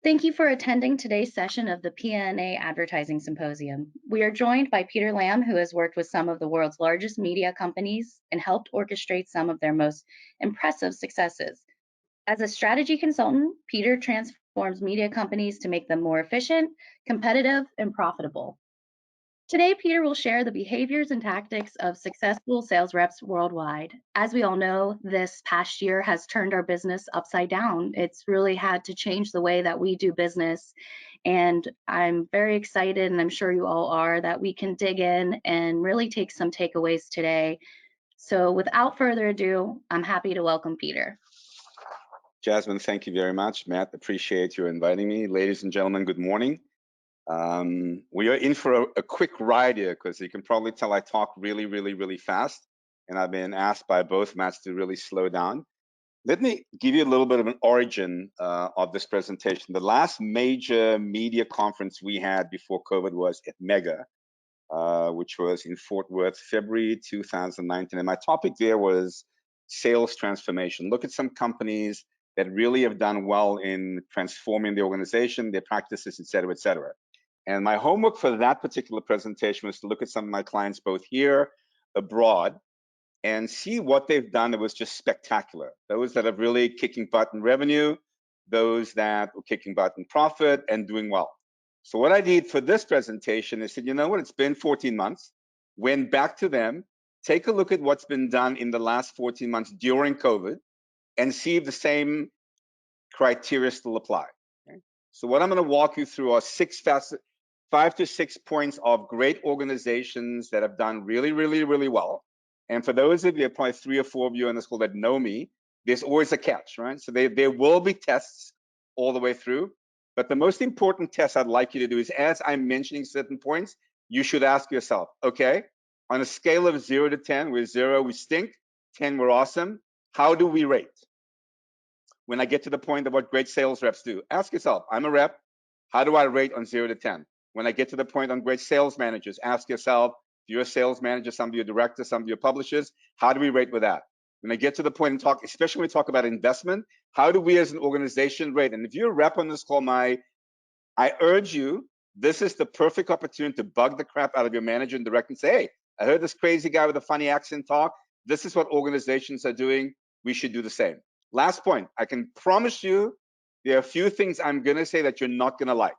Thank you for attending today's session of the PNA Advertising Symposium. We are joined by Peter Lamb, who has worked with some of the world's largest media companies and helped orchestrate some of their most impressive successes. As a strategy consultant, Peter transforms media companies to make them more efficient, competitive, and profitable. Today, Peter will share the behaviors and tactics of successful sales reps worldwide. As we all know, this past year has turned our business upside down. It's really had to change the way that we do business. And I'm very excited, and I'm sure you all are, that we can dig in and really take some takeaways today. So, without further ado, I'm happy to welcome Peter. Jasmine, thank you very much. Matt, appreciate you inviting me. Ladies and gentlemen, good morning. We are in for a quick ride here because you can probably tell I talk really fast, and I've been asked by both Matts to really slow down. Let me give you a little bit of an origin of this presentation. The last major media conference we had before COVID was at Mega, which was in Fort Worth, February 2019. And my topic there was sales transformation. Look at some companies that really have done well in transforming the organization, their practices, et cetera, et cetera. And my homework for that particular presentation was to look at some of my clients, both here, abroad, and see what they've done that was just spectacular. Those that have really kicking butt in revenue, those that were kicking butt in profit and doing well. So what I did for this presentation is said, you know what, it's been 14 months, went back to them, take a look at what's been done in the last 14 months during COVID, and see if the same criteria still apply. Okay? So what I'm going to walk you through are 5 to 6 points of great organizations that have done really well. And for those of you, probably 3 or 4 of you on this call that know me, there's always a catch, right? So there will be tests all the way through. But the most important test I'd like you to do is, as I'm mentioning certain points, you should ask yourself, okay, on a scale of 0 to 10, where 0 we stink, 10 we're awesome, how do we rate? When I get to the point of what great sales reps do, ask yourself, I'm a rep, how do I rate on 0 to 10? When I get to the point on great sales managers, ask yourself, if you're a sales manager, some of your directors, some of your publishers, how do we rate with that? When I get to the point and talk, especially when we talk about investment, how do we as an organization rate? And if you're a rep on this call, I urge you, this is the perfect opportunity to bug the crap out of your manager and director and say, hey, I heard this crazy guy with a funny accent talk. This is what organizations are doing. We should do the same. Last point, I can promise you there are a few things I'm going to say that you're not going to like.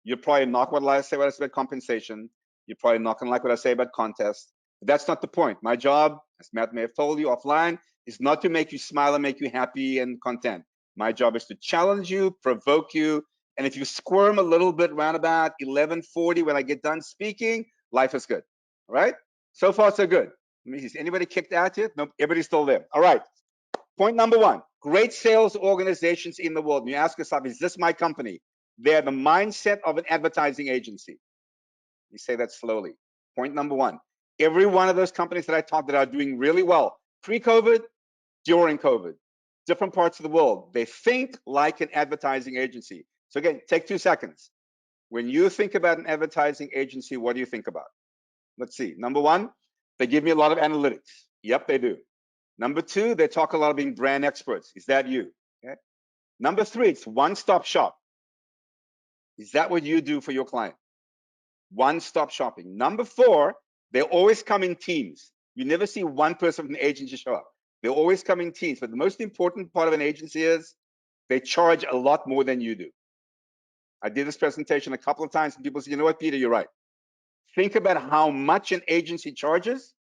You're probably not going to say what I say about compensation. You're probably not going to like what I say about contests. But that's not the point. My job, as Matt may have told you offline, is not to make you smile and make you happy and content. My job is to challenge you, provoke you, and if you squirm a little bit around about 11:40 when I get done speaking, life is good. All right? So far, so good. Is anybody kicked out yet? Nope, everybody's still there. All right. Point number 1, great sales organizations in the world. And you ask yourself, is this my company? They're the mindset of an advertising agency. You say that slowly. Point number 1, every one of those companies that I talked that are doing really well, pre-COVID, during COVID, different parts of the world, they think like an advertising agency. So again, take 2 seconds. When you think about an advertising agency, what do you think about? Let's see. Number 1, they give me a lot of analytics. Yep, they do. Number 2, they talk a lot of being brand experts. Is that you? Okay. Number 3, it's one-stop shop. Is that what you do for your client? One-stop shopping. Number 4, they always come in teams. You never see one person from the agency show up. They always come in teams. But the most important part of an agency is they charge a lot more than you do. I did this presentation a couple of times and people say, you know what, Peter, you're right. Think about how much an agency charges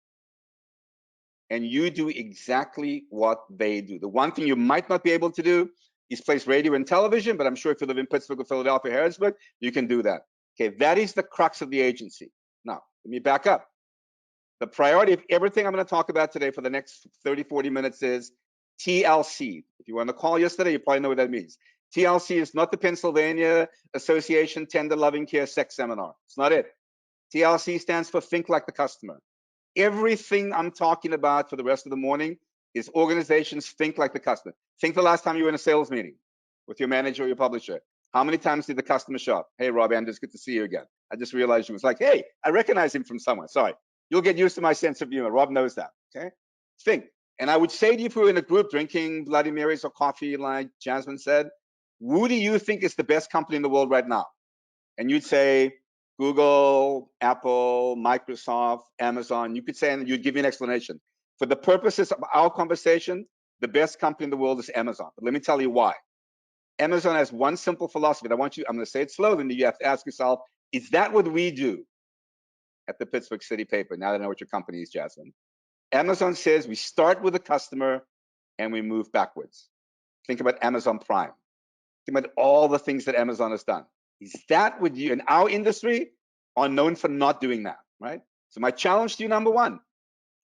and you do exactly what they do. The one thing you might not be able to do is place radio and television, but I'm sure if you live in Pittsburgh or Philadelphia, Harrisburg, you can do that. Okay, that is the crux of the agency. Now, let me back up. The priority of everything I'm going to talk about today for the next 30, 40 minutes is TLC. If you were on the call yesterday, you probably know what that means. TLC is not the Pennsylvania Association Tender Loving Care Sex Seminar. It's not it. TLC stands for Think Like the Customer. Everything I'm talking about for the rest of the morning is organizations think like the customer. Think the last time you were in a sales meeting with your manager or your publisher. How many times did the customer show up? Hey, Rob Anders, good to see you again. I just realized you was like, hey, I recognize him from somewhere. Sorry. You'll get used to my sense of humor. Rob knows that. Okay? Think. And I would say to you, if we were in a group drinking Bloody Marys or coffee, like Jasmine said, Who do you think is the best company in the world right now? And you'd say Google, Apple, Microsoft, Amazon. You could say, and you'd give me an explanation. For the purposes of our conversation, the best company in the world is Amazon. But let me tell you why. Amazon has one simple philosophy. I'm going to say it slowly, and you have to ask yourself, is that what we do at the Pittsburgh City paper? Now that I know what your company is, Jasmine. Amazon says we start with the customer and we move backwards. Think about Amazon Prime. Think about all the things that Amazon has done. Is that what you, in our industry, are known for not doing that, right? So my challenge to you, number one,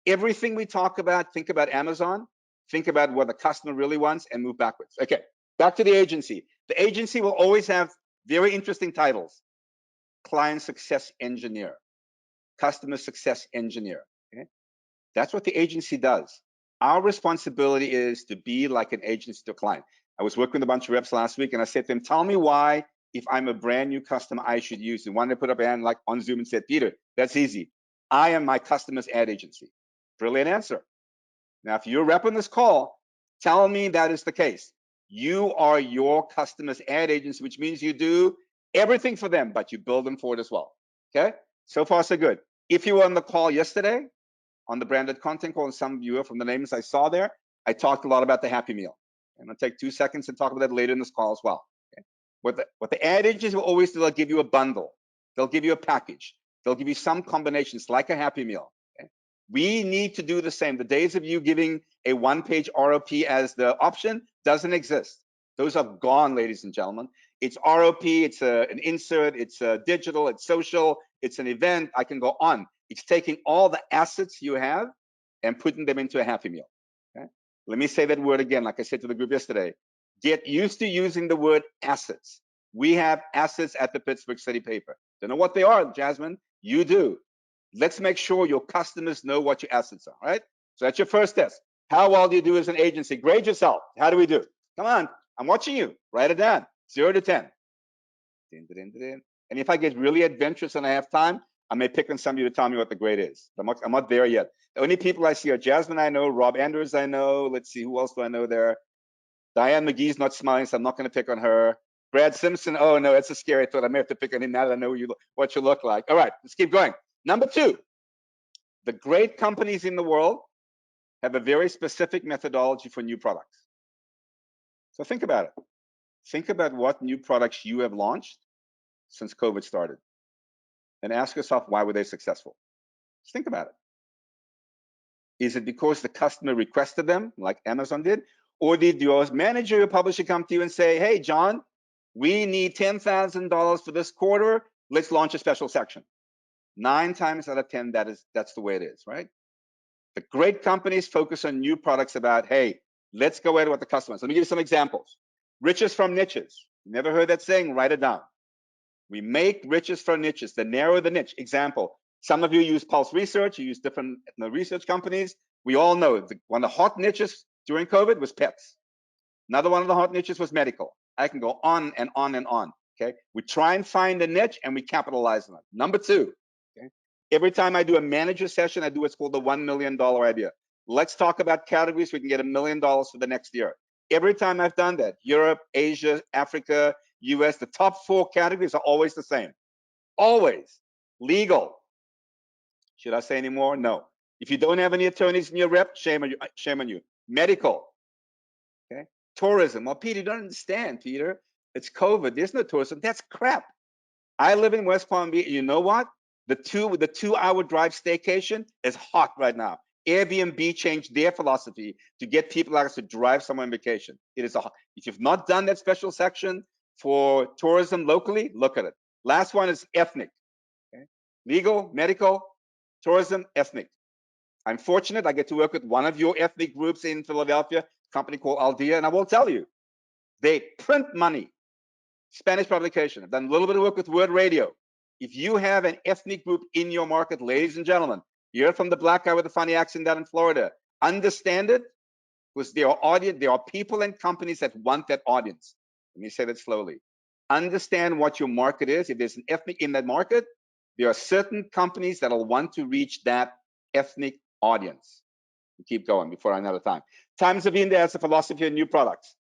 everything we talk about, think about Amazon, think about what the customer really wants, and move backwards. Okay, back to the agency. The agency will always have very interesting titles. Client success engineer, customer success engineer. Okay? That's what the agency does. Our responsibility is to be like an agency to a client. I was working with a bunch of reps last week, and I said to them, tell me why, if I'm a brand new customer, I should use it. One, they put up a hand like on Zoom and said, Peter, that's easy. I am my customer's ad agency. Brilliant answer. Now, if you're a rep on this call, tell me that is the case. You are your customer's ad agency, which means you do everything for them, but you build them for it as well. Okay? So far, so good. If you were on the call yesterday, on the branded content call, and some of you from the names I saw there, I talked a lot about the Happy Meal. And I'll take 2 seconds and talk about that later in this call as well. Okay? What the ad agencies will always do, they'll give you a bundle. They'll give you a package. They'll give you some combinations like a Happy Meal. Okay? We need to do the same. The days of you giving a one-page ROP as the option doesn't exist. Those are gone, ladies and gentlemen. It's ROP, it's an insert, it's digital, it's social, it's an event. I can go on. It's taking all the assets you have and putting them into a Happy Meal. Okay? Let me say that word again, like I said to the group yesterday. Get used to using the word assets. We have assets at the Pittsburgh City paper. Don't know what they are, Jasmine. You do. Let's make sure your customers know what your assets are, right? So that's your first test. How well do you do as an agency? Grade yourself. How do we do? Come on, I'm watching you. Write it down. 0 to 10. And if I get really adventurous and I have time, I may pick on some of you to tell me what the grade is. I'm not there yet. The only people I see are Jasmine I know, Rob Andrews I know. Let's see, who else do I know there? Diane McGee's not smiling, so I'm not going to pick on her. Brad Simpson, oh no, that's a scary thought. I may have to pick on him now that I know what you look like. All right, let's keep going. Number 2, the great companies in the world have a very specific methodology for new products. So think about it. Think about what new products you have launched since COVID started. And ask yourself, why were they successful? Just think about it. Is it because the customer requested them, like Amazon did? Or did your manager or publisher come to you and say, hey, John, we need $10,000 for this quarter. Let's launch a special section. 9 times out of 10, that's the way it is, right? The great companies focus on new products about, hey, let's go ahead with the customers. Let me give you some examples. Riches from niches. Never heard that saying? Write it down. We make riches from niches. The narrower the niche. Example, some of you use Pulse Research, you use different research companies. We all know one of the hot niches during COVID was pets. Another one of the hot niches was medical. I can go on and on and on. Okay, we try and find a niche and we capitalize on it. Number 2, okay, every time I do a manager session, I do what's called the $1 million idea. Let's talk about categories we can get $1 million for the next year. Every time I've done that, Europe, Asia, Africa, US, the top 4 categories are always the same. Always. Legal. Should I say any more? No. If you don't have any attorneys in your rep, shame on you. Shame on you. Medical. Okay. Tourism. Well, Peter, you don't understand, Peter. It's COVID. There's no tourism. That's crap. I live in West Palm Beach. You know what? The 2-hour drive staycation is hot right now. Airbnb changed their philosophy to get people like us to drive somewhere on vacation. It is if you've not done that special section for tourism locally, look at it. Last one is ethnic. Okay? Legal, medical, tourism, ethnic. I'm fortunate I get to work with one of your ethnic groups in Philadelphia, a company called Aldea, and I will tell you, they print money. Spanish publication. I've done a little bit of work with Word Radio. If you have an ethnic group in your market, ladies and gentlemen, you heard from the black guy with the funny accent down in Florida. Understand it, because there are people and companies that want that audience. Let me say that slowly. Understand what your market is. If there's an ethnic in that market, there are certain companies that will want to reach that ethnic audience. We keep going before I run out of time. Times of India has a philosophy of new products.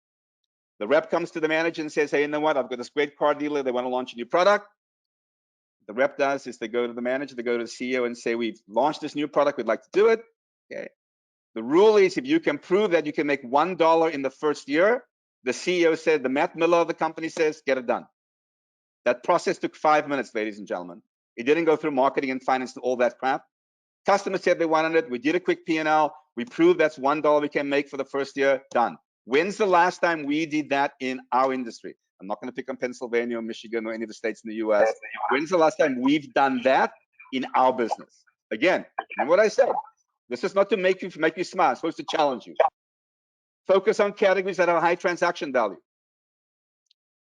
The rep comes to the manager and says, hey, you know what? I've got this great car dealer. They want to launch a new product. The rep does is they go to the manager, they go to the CEO and say, we've launched this new product. We'd like to do it. Okay. The rule is if you can prove that you can make $1 in the first year, the CEO said, the Matt Miller of the company says, get it done. That process took 5 minutes, ladies and gentlemen. It didn't go through marketing and finance and all that crap. Customers said they wanted it. We did a quick P&L. We proved that's $1 we can make for the first year. Done. When's the last time we did that in our industry? I'm not going to pick on Pennsylvania or Michigan or any of the states in the US. When's the last time we've done that in our business? Again, remember what I said. This is not to make you smart. It's supposed to challenge you. Focus on categories that have high transaction value.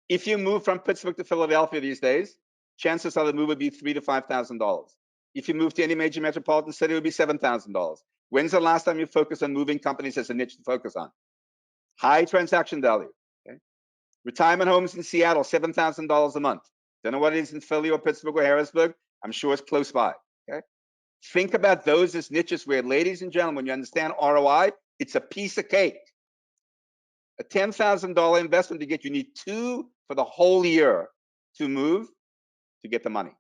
If you move from Pittsburgh to Philadelphia these days, chances are the move would be $3,000 to $5,000. If you move to any major metropolitan city, it would be $7,000. When's the last time you focused on moving companies as a niche to focus on? High transaction value. Okay? Retirement homes in Seattle, $7,000 a month. Don't know what it is in Philly or Pittsburgh or Harrisburg. I'm sure it's close by. Okay? Think about those as niches where, ladies and gentlemen, when you understand ROI, it's a piece of cake. A $10,000 investment to get, you need 2 for the whole year to move to get the money.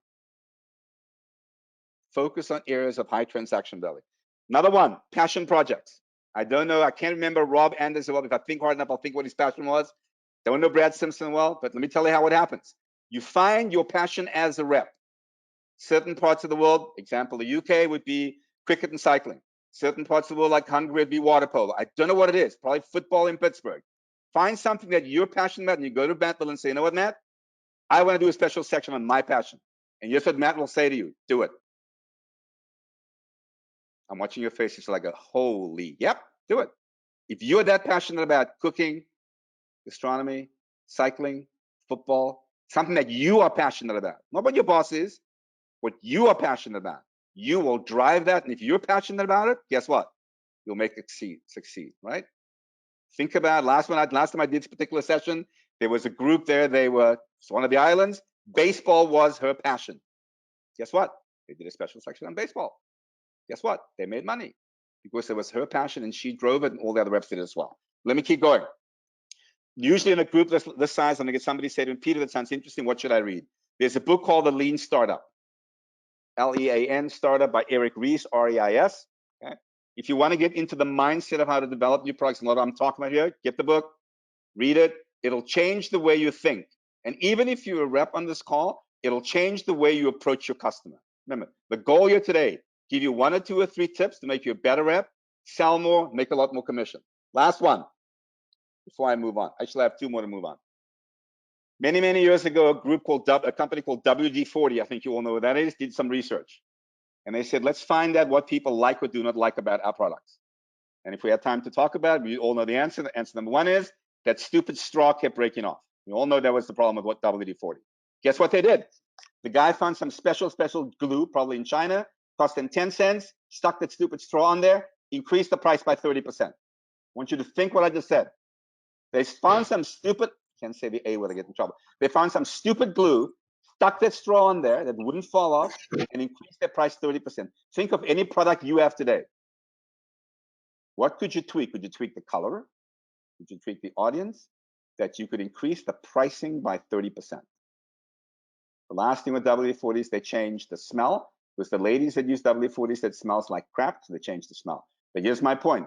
Focus on areas of high transaction value. Another one, passion projects. I don't know, I can't remember Rob Anderson well. If I think hard enough, I'll think what his passion was. Don't know Brad Simpson well, but let me tell you how it happens. You find your passion as a rep. Certain parts of the world, example, the UK would be cricket and cycling. Certain parts of the world, like Hungary, would be water polo. I don't know what it is, probably football in Pittsburgh. Find something that you're passionate about, and you go to Matt and say, you know what, Matt? I want to do a special section on my passion. And here's what Matt will say to you, do it. I'm watching your face, it's like a holy, yep, do it. If you're that passionate about cooking, gastronomy, cycling, football, something that you are passionate about, not what your boss is, what you are passionate about, you will drive that. And if you're passionate about it, guess what? You'll make it succeed, right? Think about last time I did this particular session, there was a group there, it's one of the islands, baseball was her passion. Guess what? They did a special section on baseball. Guess what? They made money because it was her passion and she drove it, and all the other reps did as well. Let me keep going. Usually in a group this size, I'm gonna get somebody say to me, Peter, that sounds interesting, what should I read? There's a book called The Lean Startup. L-E-A-N Startup by Eric Ries, R-E-I-S. Okay? If you want to get into the mindset of how to develop new products, and what I'm talking about here, get the book, read it. It'll change the way you think. And even if you're a rep on this call, it'll change the way you approach your customer. Remember, the goal here today, give you 1 or 2 or 3 tips to make you a better rep, sell more, make a lot more commission. Last one, before I move on. Actually, I have 2 more to move on. Many, many years ago, a company called WD-40, I think you all know what that is, did some research. And they said, let's find out what people like or do not like about our products. And if we have time to talk about it, we all know the answer. The answer number 1 is that stupid straw kept breaking off. We all know that was the problem with what WD-40. Guess what they did? The guy found some special glue, probably in China, cost them 10 cents, stuck that stupid straw on there, increased the price by 30%. I want you to think what I just said. They found some stupid, can't say the A word, I get in trouble. They found some stupid glue, stuck that straw on there that wouldn't fall off, and increased their price 30%. Think of any product you have today. What could you tweak? Could you tweak the color? Could you tweak the audience? That you could increase the pricing by 30%. The last thing with WD-40 is they changed the smell. It was the ladies that use WD-40 said it smells like crap, so they changed the smell. But here's my point.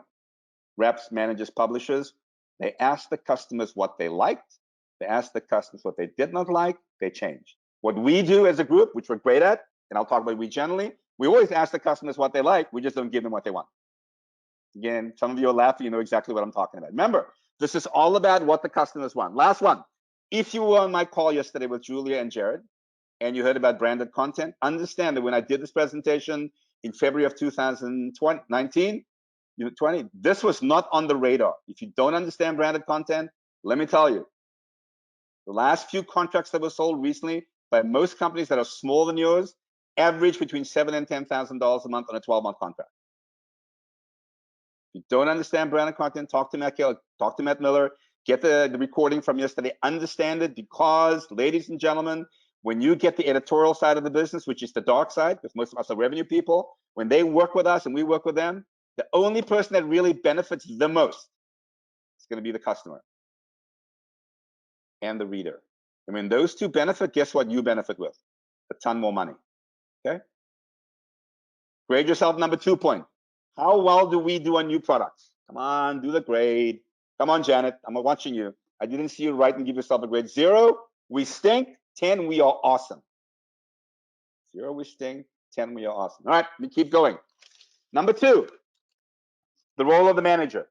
Reps, managers, publishers, they asked the customers what they liked. They asked the customers what they did not like. They changed. What we do as a group, which we're great at, and I'll talk about we generally, we always ask the customers what they like. We just don't give them what they want. Again, some of you are laughing. You know exactly what I'm talking about. Remember, this is all about what the customers want. Last one. If you were on my call yesterday with Julia and Jared, and you heard about branded content, understand that when I did this presentation in February of 2019, this was not on the radar. If you don't understand branded content, let me tell you, the last few contracts that were sold recently by most companies that are smaller than yours average between $7,000 and $10,000 a month on a 12-month contract. If you don't understand branded content, talk to Matt Callout, talk to Matt Miller, get the recording from yesterday, understand it, because, ladies and gentlemen, when you get the editorial side of the business, which is the dark side, because most of us are revenue people, when they work with us and we work with them, the only person that really benefits the most is going to be the customer. and the reader. And when those two benefit, guess what you benefit with? A ton more money. Okay? Grade yourself. Number 2 point. How well do we do on new products? Come on, do the grade. Come on, Janet. I'm watching you. I didn't see you write and give yourself a grade. 0, we stink. 10, we are awesome. 0, we stink. 10, we are awesome. All right, let me keep going. Number 2, the role of the manager.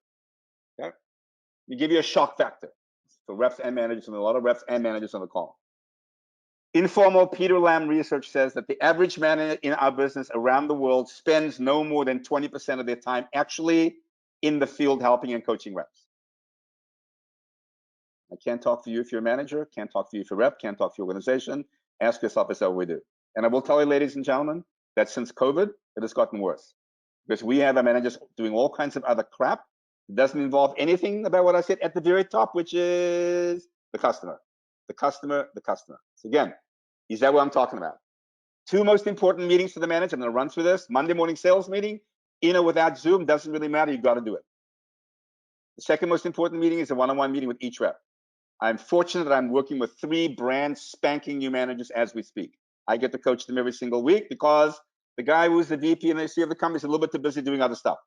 Okay? We give you a shock factor for reps and managers, and a lot of reps and managers on the call. Informal Peter Lamb research says that the average manager in our business around the world spends no more than 20% of their time actually in the field helping and coaching reps. I can't talk for you if you're a manager, can't talk for you if you're a rep, can't talk for your organization. Ask yourself, is that what we do? And I will tell you, ladies and gentlemen, that since COVID, it has gotten worse. Because we have our managers doing all kinds of other crap. It doesn't involve anything about what I said at the very top, which is the customer. The customer, the customer. So again, is that what I'm talking about? 2 most important meetings for the manager. I'm going to run through this. Monday morning sales meeting, without Zoom, doesn't really matter. You've got to do it. The second most important meeting is a one-on-one meeting with each rep. I'm fortunate that I'm working with 3 brand spanking new managers as we speak. I get to coach them every single week because the guy who's the VP and the CEO of the company is a little bit too busy doing other stuff.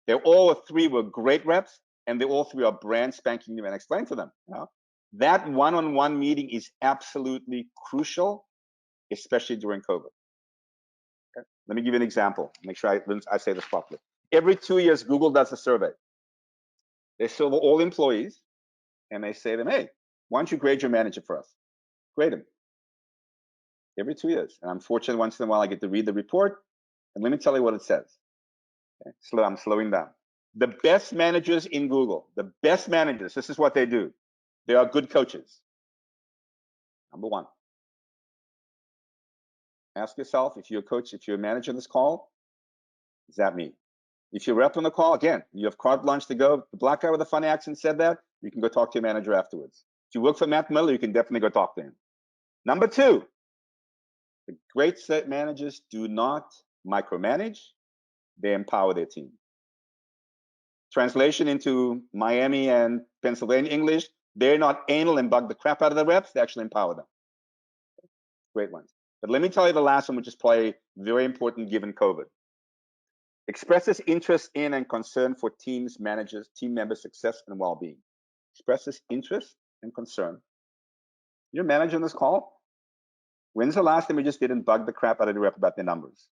They're all 3 were great reps, and they all 3 are brand spanking new. And I explain to them, that one-on-one meeting is absolutely crucial, especially during COVID. Okay? Let me give you an example. Make sure I say this properly. Every 2 years, Google does a survey. They survey all employees, and they say to them, hey, why don't you grade your manager for us? Grade him. Every 2 years. And I'm fortunate once in a while I get to read the report. And let me tell you what it says. Okay? I'm slowing down. The best managers in Google, the best managers, this is what they do. They are good coaches. Number 1. Ask yourself, if you're a coach, if you're a manager on this call, is that me? If you're a rep on the call, again, you have carte blanche to go. The black guy with the funny accent said that. You can go talk to your manager afterwards. If you work for Matt Miller, you can definitely go talk to him. Number 2, the great set managers do not micromanage. They empower their team. Translation into Miami and Pennsylvania English, they're not anal and bug the crap out of the reps. They actually empower them. Great ones. But let me tell you the last one, which is probably very important given COVID. Expresses interest in and concern for team member success and well-being. Expresses interest and concern. You're managing this call? When's the last time you just didn't bug the crap out of the rep about their numbers?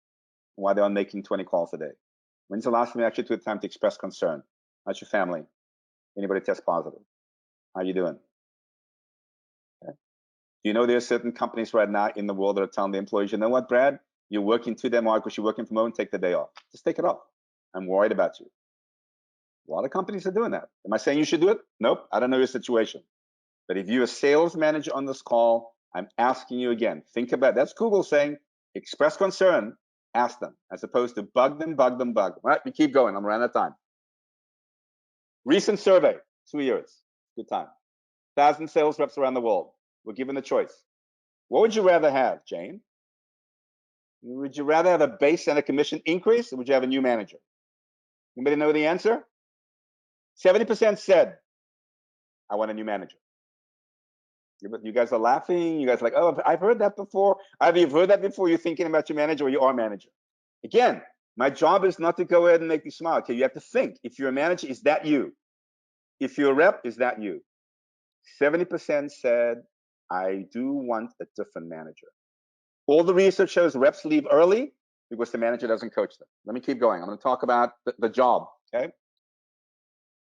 Why they're making 20 calls a day? When's the last time you actually took the time to express concern? How's your family? Anybody test positive? How you doing? Okay. Do you know there are certain companies right now in the world that are telling the employees, you know what, Brad? You're working too damn hard because you're working from home, take the day off. Just take it off. I'm worried about you. A lot of companies are doing that. Am I saying you should do it? Nope. I don't know your situation. But if you're a sales manager on this call, I'm asking you again, think about, that's Google saying, express concern, ask them, as opposed to bug them. All right, we keep going. I'm running out of time. Recent survey, 2 years. Good time. 1,000 sales reps around the world. We're given the choice. What would you rather have, Jane? Would you rather have a base and a commission increase, or would you have a new manager? Anybody know the answer? 70% said, I want a new manager. You guys are laughing. You guys are like, oh, I've heard that before. Either you've heard that before, you're thinking about your manager, or you are a manager. Again, my job is not to go ahead and make you smile. Okay, you have to think. If you're a manager, is that you? If you're a rep, is that you? 70% said, I do want a different manager. All the research shows reps leave early because the manager doesn't coach them. Let me keep going. I'm going to talk about the job, okay?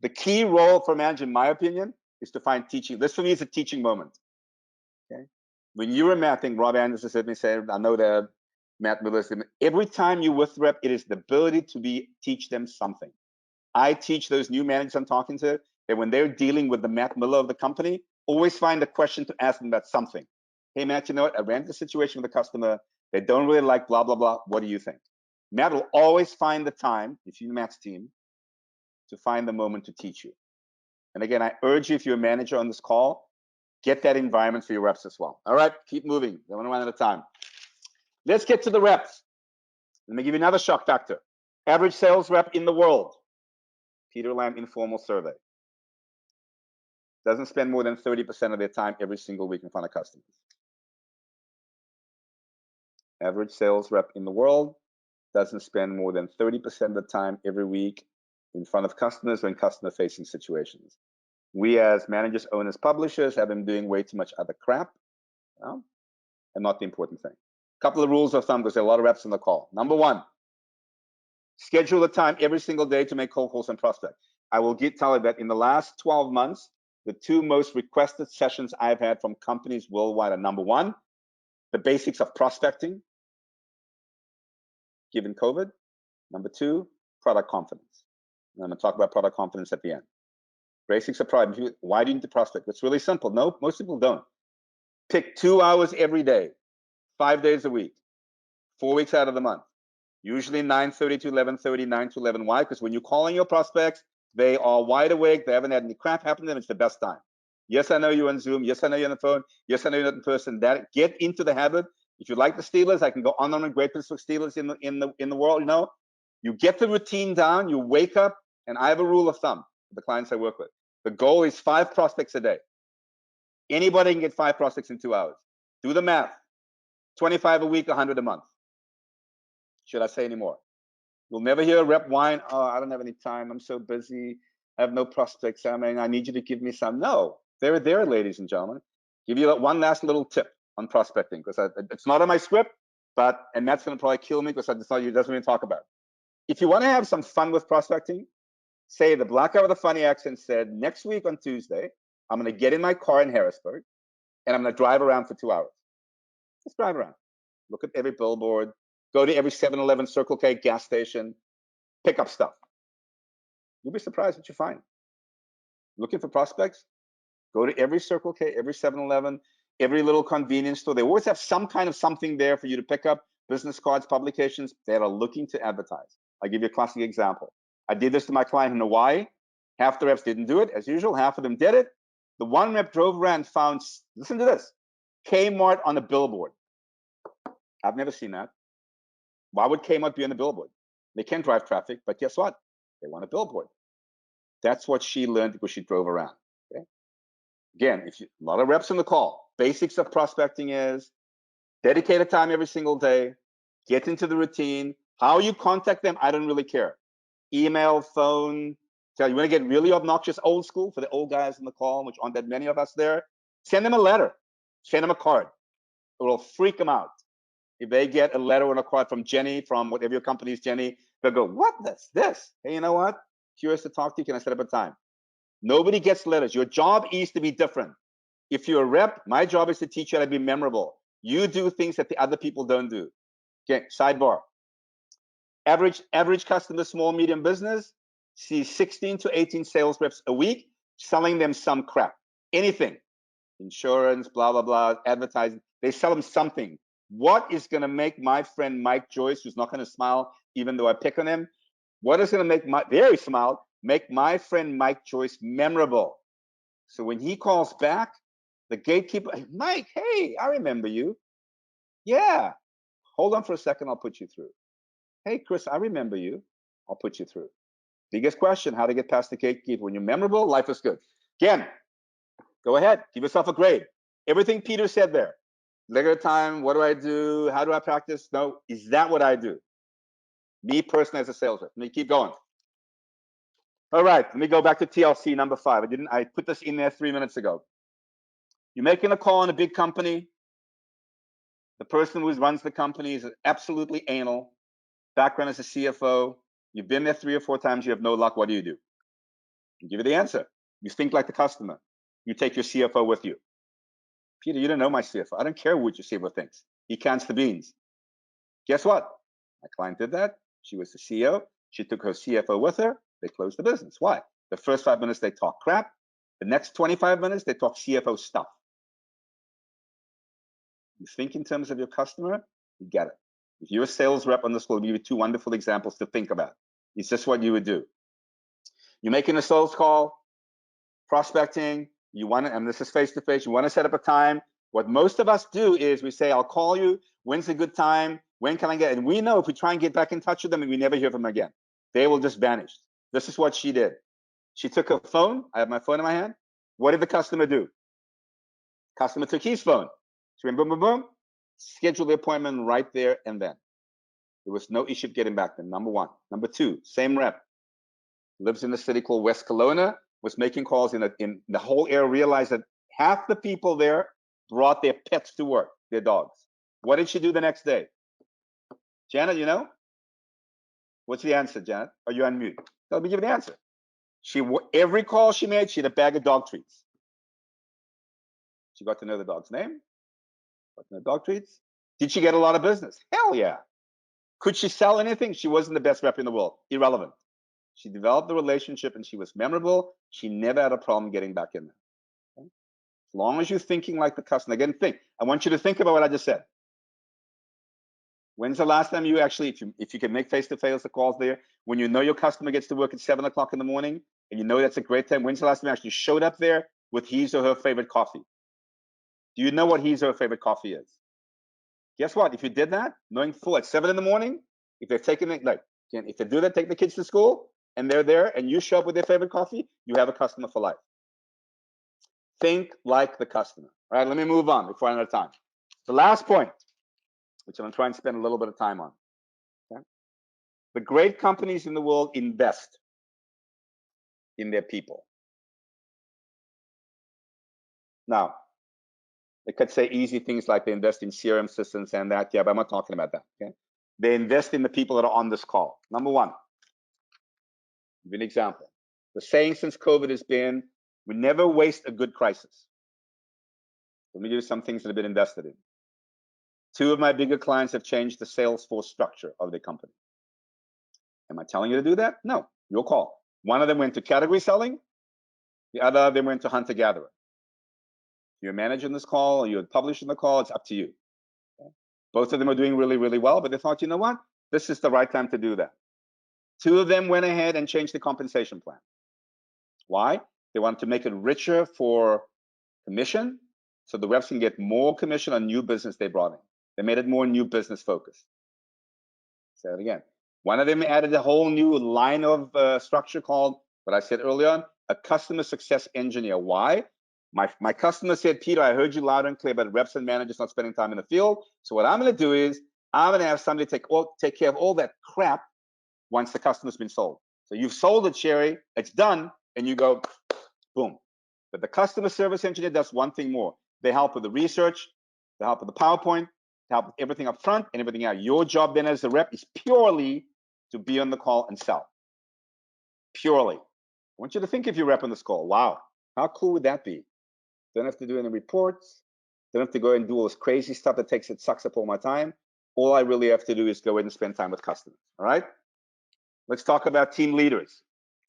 The key role for a manager, in my opinion, is to find teaching. This for me is a teaching moment, okay? When you're a Matt, I think Rob Anderson said me, I know that Matt Miller said, every time you with rep, it is the ability to teach them something. I teach those new managers I'm talking to that when they're dealing with the Matt Miller of the company, always find a question to ask them about something. Hey, Matt, you know what? I ran into a situation with a customer. They don't really like blah, blah, blah. What do you think? Matt will always find the time, if you're Matt's team, to find the moment to teach you. And again, I urge you, if you're a manager on this call, get that environment for your reps as well. All right, keep moving. I want to run out of time. Let's get to the reps. Let me give you another shock factor. Average sales rep in the world. Peter Lamb informal survey. doesn't spend more than 30% of their time every single week in front of customers. Average sales rep in the world doesn't spend more than 30% of the time every week in front of customers or in customer-facing situations. We as managers, owners, publishers have been doing way too much other crap, and not the important thing. A couple of rules of thumb, because there are a lot of reps on the call. Number one, schedule a time every single day to make cold calls and prospect. I will tell you that in the last 12 months, the two most requested sessions I've had from companies worldwide are, number one, the basics of prospecting, given COVID. Number two, product confidence. And I'm going to talk about product confidence at the end. Basics of product. Why do you need to prospect? It's really simple. No, most people don't. Pick 2 hours every day, 5 days a week, 4 weeks out of the month. Usually 9:30 to 11:30, 9 to 11. Why? Because when you're calling your prospects, they are wide awake. They haven't had any crap happen to them. It's the best time. Yes, I know you're on Zoom. Yes, I know you're on the phone. Yes, I know you're not in person. Get into the habit. If you like the Steelers, I can go on and great Pittsburgh Steelers in the world. You know, you get the routine down. You wake up, and I have a rule of thumb for the clients I work with. The goal is 5 prospects a day. Anybody can get 5 prospects in 2 hours. Do the math. 25 a week, 100 a month. Should I say any more? You'll never hear a rep whine, oh, I don't have any time. I'm so busy. I have no prospects. I mean, I need you to give me some. No, they're there, ladies and gentlemen. Give you one last little tip on prospecting, because it's not on my script, and that's going to probably kill me because it's not, it doesn't even talk about it. If you want to have some fun with prospecting, say the black guy with a funny accent said, next week on Tuesday, I'm going to get in my car in Harrisburg and I'm going to drive around for 2 hours. Just drive around. Look at every billboard. Go to every 7-Eleven, Circle K, gas station. Pick up stuff. You'll be surprised what you find. Looking for prospects? Go to every Circle K, every 7-Eleven, every little convenience store. They always have some kind of something there for you to pick up. Business cards, publications that are looking to advertise. I'll give you a classic example. I did this to my client in Hawaii. Half the reps didn't do it, as usual. Half of them did it. The one rep drove around and found, listen to this, Kmart on a billboard. I've never seen that. Why would Kmart be on the billboard? They can't drive traffic, but guess what? They want a billboard. That's what she learned because she drove around. Okay? Again, a lot of reps on the call. Basics of prospecting is dedicated time every single day. Get into the routine. How you contact them, I don't really care. Email, phone. So you want to get really obnoxious, old school for the old guys on the call, which aren't that many of us there. Send them a letter. Send them a card. It will freak them out. If they get a letter or a card from Jenny, from whatever your company is, Jenny, they'll go, what is this? Hey, you know what? Curious to talk to you. Can I set up a time? Nobody gets letters. Your job is to be different. If you're a rep, my job is to teach you how to be memorable. You do things that the other people don't do. Okay, sidebar. Average customer, small, medium business, sees 16 to 18 sales reps a week selling them some crap. Anything. Insurance, blah, blah, blah, advertising. They sell them something. What is going to make my friend Mike Joyce, who's not going to smile even though I pick on him, what is going to make my friend Mike Joyce memorable? So when he calls back, the gatekeeper, Mike, hey, I remember you. Yeah, hold on for a second, I'll put you through. Hey, Chris, I remember you. I'll put you through. Biggest question, how to get past the gatekeeper. When you're memorable, life is good. Again, go ahead, give yourself a grade. Everything Peter said there. Regular time, what do I do? How do I practice? No, is that what I do? Me personally as a sales rep. Let me keep going. All right, let me go back to TLC number 5. I put this in there 3 minutes ago. You're making a call in a big company. The person who runs the company is absolutely anal. Background as a CFO. You've been there 3 or 4 times. You have no luck. What do? I'll give you the answer. You think like the customer. You take your CFO with you. Peter, you don't know my CFO. I don't care what your CFO thinks. He counts the beans. Guess what? My client did that. She was the CEO. She took her CFO with her. They closed the business. Why? The first 5 minutes, they talk crap. The next 25 minutes, they talk CFO stuff. You think in terms of your customer, you get it. If you're a sales rep on this call, I'll give you 2 wonderful examples to think about. It's just what you would do. You're making a sales call, prospecting, you want to, and this is face-to-face, you want to set up a time. What most of us do is we say, I'll call you, when's a good time, when can I get, and we know if we try and get back in touch with them and we never hear from them again, they will just vanish. This is what she did. She took her phone, I have my phone in my hand, What did the customer do? Customer took his phone. So boom, boom, boom. Schedule the appointment right there and then. There was no issue getting back then, number one. Number two, same rep. Lives in a city called West Kelowna, was making calls in the whole area, realized that half the people there brought their pets to work, their dogs. What did she do the next day? Janet, you know? What's the answer, Janet? Are you on mute? Let me give you the answer. Every call she made, she had a bag of dog treats. She got to know the dog's name, got to know dog treats. Did she get a lot of business? Hell yeah. Could she sell anything? She wasn't the best rep in the world. Irrelevant. She developed the relationship and she was memorable. She never had a problem getting back in there. Okay? As long as you're thinking like the customer. Again, I want you to think about what I just said. When's the last time you actually, if you can make face-to-face calls there, when you know your customer gets to work at 7 o'clock in the morning and you know that's a great time, when's the last time you actually showed up there with his or her favorite coffee? Do you know what his or her favorite coffee is? Guess what? If you did that, knowing full at 7 in the morning, if they're taking it, like, if they do that, take the kids to school and they're there and you show up with their favorite coffee, you have a customer for life. Think like the customer. All right, let me move on before I run out of time. The last point, which I'm going to try and spend a little bit of time on. Okay? The great companies in the world invest in their people. Now, they could say easy things like they invest in CRM systems and that, yeah, but I'm not talking about that. Okay? They invest in the people that are on this call. Number one, give you an example. The saying since COVID has been, we never waste a good crisis. Let me give you some things that have been invested in. 2 of my bigger clients have changed the sales force structure of their company. Am I telling you to do that? No, your call. One of them went to category selling. The other of them went to hunter-gatherer. You're managing this call or you're publishing the call, it's up to you. Okay? Both of them are doing really, really well, but they thought, you know what? This is the right time to do that. 2 of them went ahead and changed the compensation plan. Why? They wanted to make it richer for commission, so the reps can get more commission on new business they brought in. They made it more new business focused. Say it again. One of them added a whole new line of structure called, what I said earlier on, a customer success engineer. Why? My customer said, Peter, I heard you loud and clear about reps and managers not spending time in the field. So what I'm going to do is I'm going to have somebody take care of all that crap once the customer's been sold. So you've sold it, Sherry, it's done, and you go, boom. But the customer service engineer does one thing more. They help with the research, they help with the PowerPoint, they help with everything up front and everything out. Your job then as a rep is purely to be on the call and sell. Purely. I want you to think if you're repping this call. Wow, how cool would that be? Don't have to do any reports. Don't have to go and do all this crazy stuff that sucks up all my time. All I really have to do is go in and spend time with customers. All right? Let's talk about team leaders.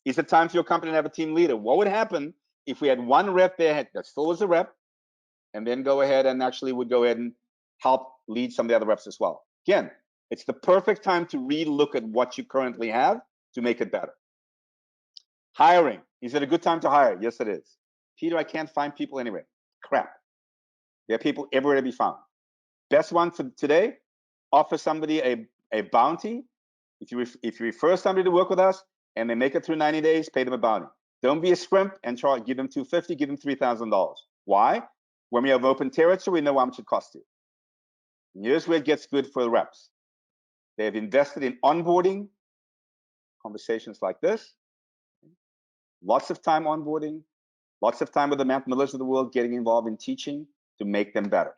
Is it time for your company to have a team leader? What would happen if we had one rep there that still was a rep and then go ahead and actually would go ahead and help lead some of the other reps as well? Again, it's the perfect time to relook at what you currently have to make it better. Hiring. Is it a good time to hire? Yes, it is. Peter, I can't find people anywhere. Crap. There are people everywhere to be found. Best one for today, offer somebody a bounty. If you refer somebody to work with us and they make it through 90 days, pay them a bounty. Don't be a scrimp and give them $250, give them $3,000. Why? When we have open territory, we know how much it costs you. And here's where it gets good for the reps. They have invested in onboarding, conversations like this, lots of time onboarding, lots of time with the Matt Millers of the world getting involved in teaching to make them better.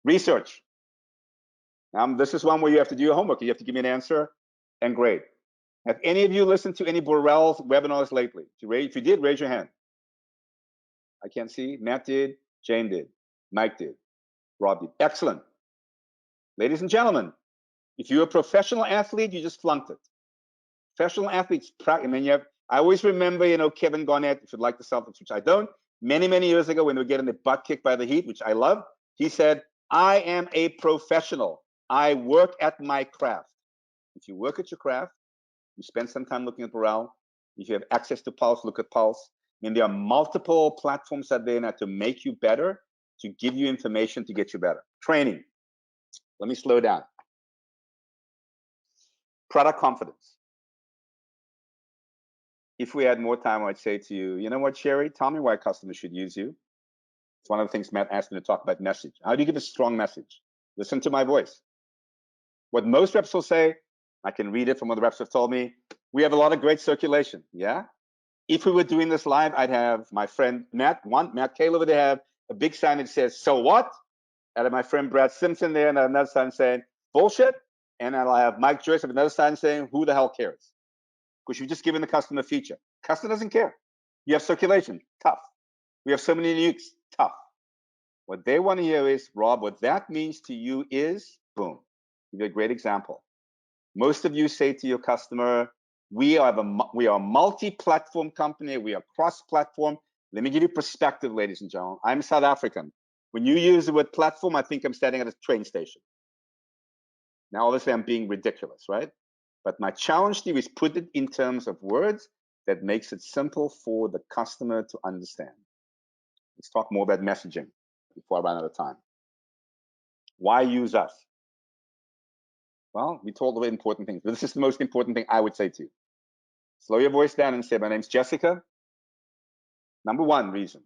Research. This is one where you have to do your homework. You have to give me an answer and grade. Have any of you listened to any Burrell's webinars lately? If you did, raise your hand. I can't see. Matt did. Jane did. Mike did. Rob did. Excellent. Ladies and gentlemen, if you're a professional athlete, you just flunked it. Professional athletes, I always remember, Kevin Garnett, if you'd like the Celtics, which I don't, many, many years ago when they were getting the butt kicked by the Heat, which I love, he said, I am a professional. I work at my craft. If you work at your craft, you spend some time looking at Burrell. If you have access to Pulse, look at Pulse. There are multiple platforms out there now to make you better, to give you information to get you better. Training. Let me slow down. Product confidence. if we had more time, I'd say to you, you know what, Sherry, tell me why customers should use you. It's one of the things Matt asked me to talk about message. How do you give a strong message? Listen to my voice. What most reps will say, I can read it from what the reps have told me. We have a lot of great circulation. Yeah. If we were doing this live, I'd have my friend Matt Callout over there have a big sign that says, so what? And have my friend Brad Simpson there and another sign saying, bullshit. And I'll have Mike Joyce have another sign saying, who the hell cares? Because you've just given the customer a feature. Customer doesn't care. You have circulation, tough. We have so many uniques, tough. What they want to hear is, Rob, what that means to you is, boom. Give you a great example. Most of you say to your customer, we are a multi-platform company. We are cross-platform. Let me give you perspective, ladies and gentlemen. I'm South African. When you use the word platform, I think I'm standing at a train station. Now, obviously, I'm being ridiculous, right? But my challenge to you is put it in terms of words that makes it simple for the customer to understand. Let's talk more about messaging before I run out of time. Why use us? Well, we told the important things, but this is the most important thing I would say to you. Slow your voice down and say, my name's Jessica. Number one reason,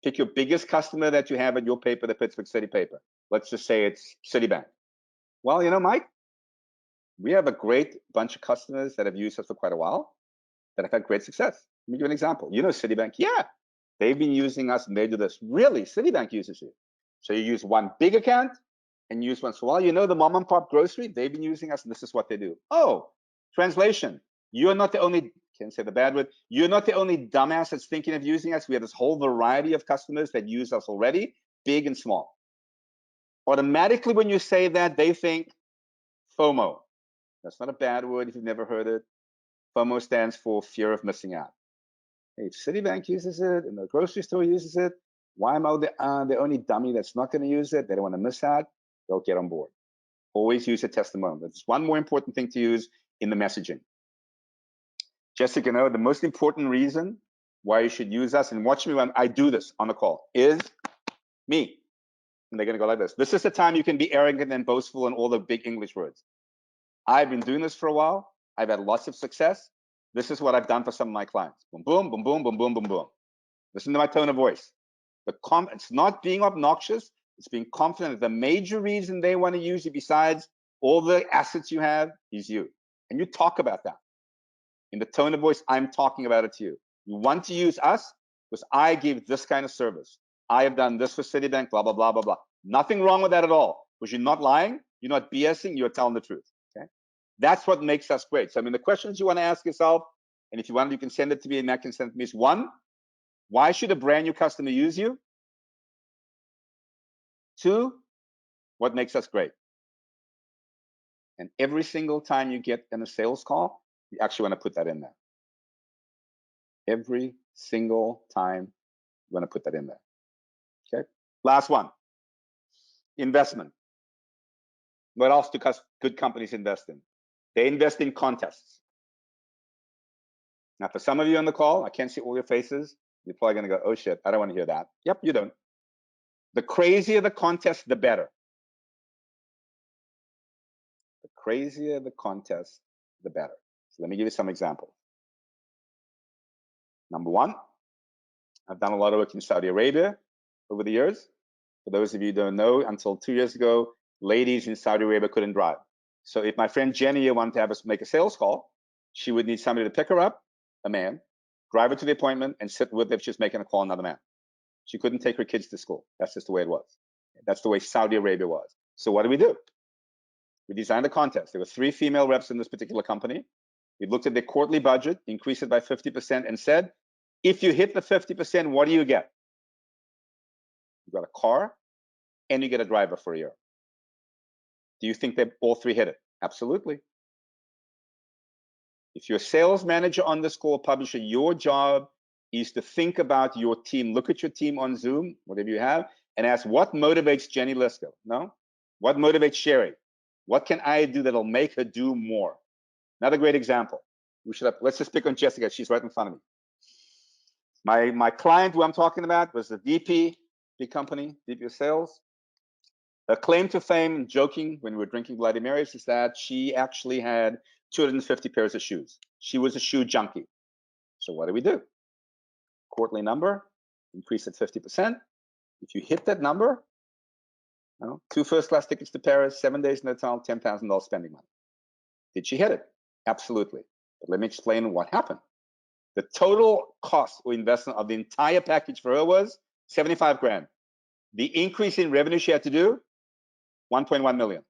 pick your biggest customer that you have at your paper, the Pittsburgh City paper. Let's just say it's Citibank. Well, you know, Mike, we have a great bunch of customers that have used us for quite a while that have had great success. Let me give you an example. You know Citibank? Yeah, they've been using us and they do this. Really, Citibank uses you. So you use one big account and use one. So, well, you know the mom and pop grocery, they've been using us and this is what they do. Oh, translation. You're not the only, can't say the bad word, you're not the only dumbass that's thinking of using us. We have this whole variety of customers that use us already, big and small. Automatically, when you say that, they think FOMO. That's not a bad word if you've never heard it. FOMO stands for fear of missing out. Hey, if Citibank uses it and the grocery store uses it, why am I the only dummy that's not going to use it? They don't want to miss out. They'll get on board. Always use a testimonial. That's one more important thing to use in the messaging. Jessica, no, the most important reason why you should use us, and watch me when I do this on the call, is me. And they're going to go like this. This is the time you can be arrogant and boastful and all the big English words. I've been doing this for a while. I've had lots of success. This is what I've done for some of my clients. Boom, boom, boom, boom, boom, boom, boom, boom. Listen to my tone of voice. It's not being obnoxious. It's being confident that the major reason they want to use you besides all the assets you have is you. And you talk about that. In the tone of voice, I'm talking about it to you. You want to use us because I give this kind of service. I have done this for Citibank, blah, blah, blah, blah, blah. Nothing wrong with that at all because you're not lying. You're not BSing. You're telling the truth. Okay. That's what makes us great. So, I mean, the questions you want to ask yourself, and if you want, you can send it to me and Matt can send it to me is one, why should a brand new customer use you? Two, what makes us great? And every single time you get in a sales call, you actually want to put that in there. Every single time you want to put that in there. Okay. Last one, investment. What else do good companies invest in? They invest in contests. Now, for some of you on the call, I can't see all your faces. You're probably going to go, oh shit, I don't want to hear that. Yep, you don't. The crazier the contest, the better. The crazier the contest, the better. So let me give you some examples. Number one, I've done a lot of work in Saudi Arabia over the years. For those of you who don't know, until 2 years ago, ladies in Saudi Arabia couldn't drive. So if my friend Jenny wanted to have us make a sales call, she would need somebody to pick her up, a man, drive her to the appointment, and sit with her if she's making a call, another man. She couldn't take her kids to school. That's just the way it was. That's the way Saudi Arabia was. So what do? We designed a contest. There were 3 female reps in this particular company. We looked at their quarterly budget, increased it by 50%, and said, if you hit the 50%, what do you get? You got a car, and you get a driver for a year. Do you think that all 3 hit it? Absolutely. If you're a sales manager on this call, publisher, your job is to think about your team. Look at your team on Zoom, whatever you have, and ask what motivates Jenny Lisko? No? What motivates Sherry? What can I do that'll make her do more? Another great example. Let's just pick on Jessica. She's right in front of me. My client who I'm talking about was the VP, big company, VP of sales. Her claim to fame, joking when we were drinking Bloody Marys, is that she actually had 250 pairs of shoes. She was a shoe junkie. So what do? Quarterly number, increase at 50%. If you hit that number, 2 first-class tickets to Paris, 7 days in hotel, $10,000 spending money. Did she hit it? Absolutely. But let me explain what happened. The total cost or investment of the entire package for her was 75 grand. The increase in revenue she had to do, 1.1 million.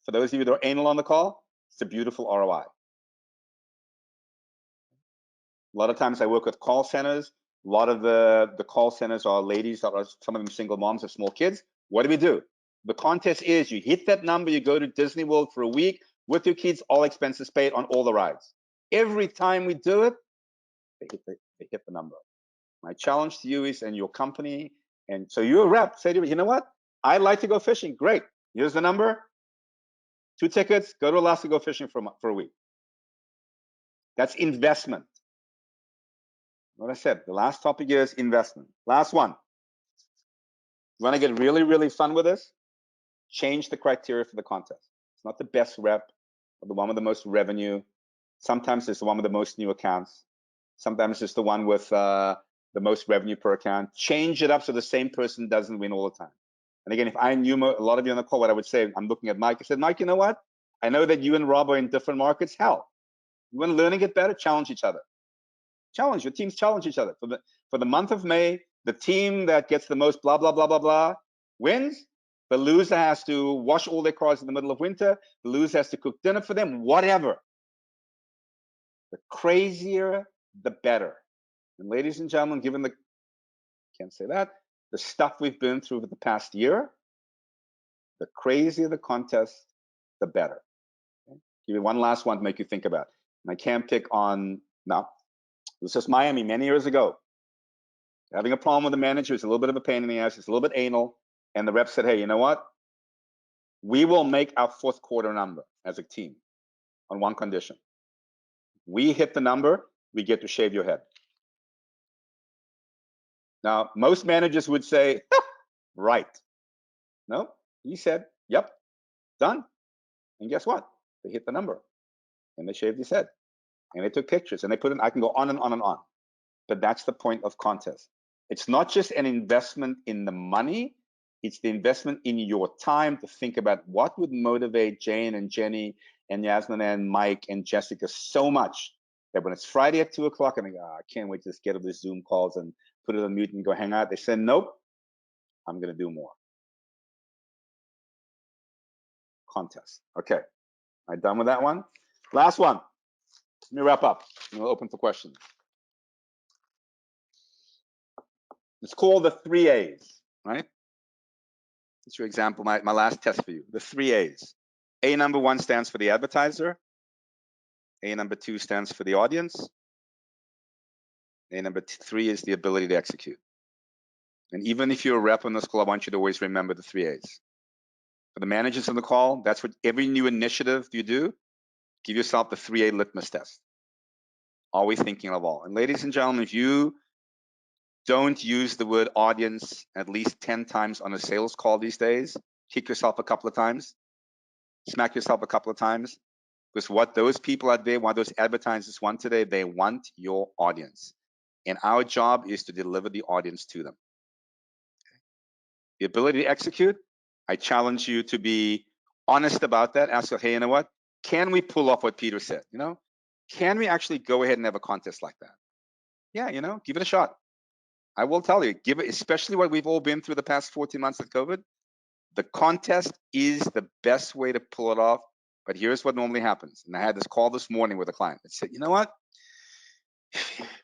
For those of you that are anal on the call, it's a beautiful ROI. A lot of times I work with call centers. A lot of the call centers are ladies that are, some of them single moms of small kids. What do? The contest is you hit that number, you go to Disney World for a week with your kids, all expenses paid on all the rides. Every time we do it, they hit the number. My challenge to you is, and your company, and so you're a rep, say to me, you know what? I'd like to go fishing. Great. Here's the number. 2 tickets, go to Alaska, go fishing for a week. That's investment. What I said, the last topic is investment. Last one. You want to get really, really fun with this? Change the criteria for the contest. It's not the best rep or the one with the most revenue. Sometimes it's the one with the most new accounts. Sometimes it's the one with the most revenue per account. Change it up so the same person doesn't win all the time. And again, if I knew a lot of you on the call, what I would say, I'm looking at Mike. I said, Mike, you know what? I know that you and Rob are in different markets. Hell, you want to learn and get better? Challenge each other. Challenge your teams. Challenge each other. For the month of May, the team that gets the most blah blah blah blah blah wins. The loser has to wash all their cars in the middle of winter. The loser has to cook dinner for them. Whatever. The crazier, the better. And ladies and gentlemen, given the can't say that the stuff we've been through for the past year, the crazier the contest, the better. Okay? Give you one last one to make you think about. And I can't pick on now. This was Miami many years ago. Having a problem with the manager is a little bit of a pain in the ass. It's a little bit anal. And the rep said, hey, you know what? We will make our 4th quarter number as a team on one condition. We hit the number, we get to shave your head. Now, most managers would say, right. No, he said, yep, done. And guess what? They hit the number and they shaved his head and they took pictures and they put in, I can go on and on and on. But that's the point of contest. It's not just an investment in the money, it's the investment in your time to think about what would motivate Jane and Jenny and Jasmine and Mike and Jessica so much that when it's Friday at 2 o'clock and they go, I can't wait to just get up these Zoom calls and put it on mute and go hang out. They said, nope, I'm going to do more. Contest. Okay. Am I done with that one? Last one. Let me wrap up. We'll open for questions. It's called the 3 A's, right? That's your example, my last test for you. The 3 A's. A number 1 stands for the advertiser. A number 2 stands for the audience. A number 3 is the ability to execute. And even if you're a rep on this call, I want you to always remember the 3 A's. For the managers on the call, that's what every new initiative you do, give yourself the 3A litmus test. Always thinking of all. And ladies and gentlemen, if you don't use the word audience at least 10 times on a sales call these days, kick yourself a couple of times, smack yourself a couple of times, because what those people out there, what those advertisers want today, they want your audience. And our job is to deliver the audience to them. The ability to execute, I challenge you to be honest about that. Ask, hey, you know what? Can we pull off what Peter said? You know, can we actually go ahead and have a contest like that? Yeah, you know, give it a shot. I will tell you, give it, especially what we've all been through the past 14 months of COVID. The contest is the best way to pull it off. But here's what normally happens. And I had this call this morning with a client that said, you know what?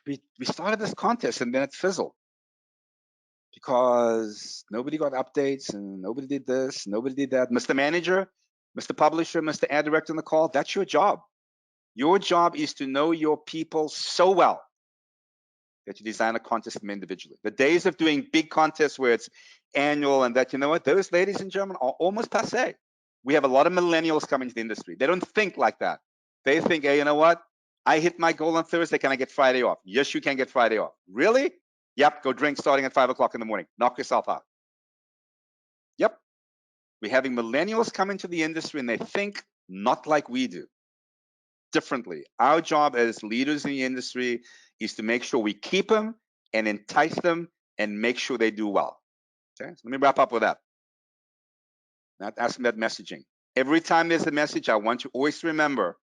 We started this contest and then it fizzled because nobody got updates and nobody did this, nobody did that. Mr. Manager, Mr. Publisher, Mr. Ad Director on the call, that's your job. Your job is to know your people so well that you design a contest for them individually. The days of doing big contests where it's annual and that, you know what, those, ladies and gentlemen, are almost passé. We have a lot of millennials coming to the industry. They don't think like that. They think, hey, you know what? I hit my goal on Thursday. Can I get Friday off? Yes, you can get Friday off. Really? Yep. Go drink starting at 5 o'clock in the morning. Knock yourself out. Yep. We're having millennials come into the industry and they think not like we do. differently. Our job as leaders in the industry is to make sure we keep them and entice them and make sure they do well. Okay, so let me wrap up with that. Not asking that messaging. Every time there's a message, I want you always to remember,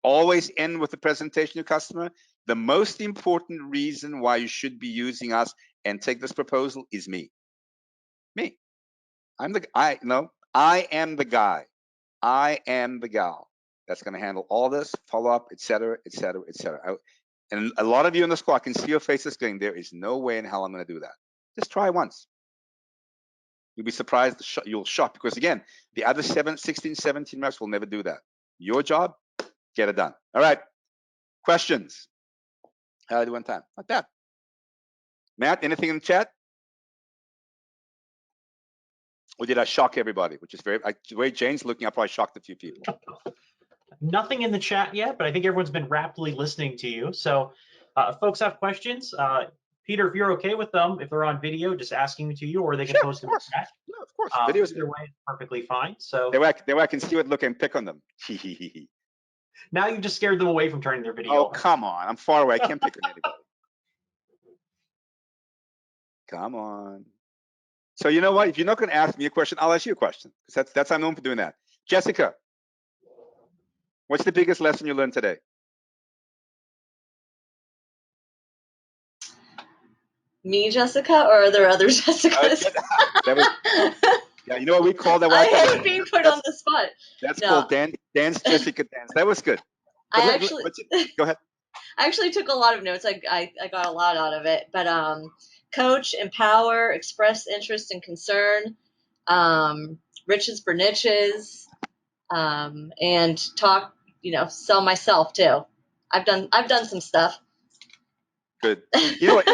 always end with the presentation to your customer. The most important reason why you should be using us and take this proposal is me. Me. I am the guy. I am the gal that's going to handle all this, follow up, et cetera, et cetera, et cetera. And a lot of you in this call, I can see your faces going, there is no way in hell I'm going to do that. Just try once. You'll be surprised, you'll shock, because again, the other 16, 17 reps will never do that. Your job, get it done. All right, questions? How do I do on time? Like that. Matt, anything in the chat? Or did I shock everybody? Which is the way Jane's looking, I probably shocked a few people. Nothing in the chat yet, but I think everyone's been raptly listening to you. So if folks have questions, Peter, if you're okay with them, if they're on video, just asking to you, or they can post them in the chat. No, of course. Video's either way is perfectly fine. So that way I can see what look and pick on them. now you just scared them away from turning their video. Oh, come on. I'm far away. I can't pick on anybody. Come on. So you know what? If you're not going to ask me a question, I'll ask you a question. Because that's I'm known for doing that. Jessica, what's the biggest lesson you learned today? Me, Jessica, or are there other Jessicas? That was, yeah, you know what we call that? I hate being put on the spot. That's called dance Jessica dance. That was good. But Go ahead. I actually took a lot of notes. I got a lot out of it. But coach, empower, express interest and concern, riches for niches, and talk. Sell myself too. I've done some stuff. Good. You know what?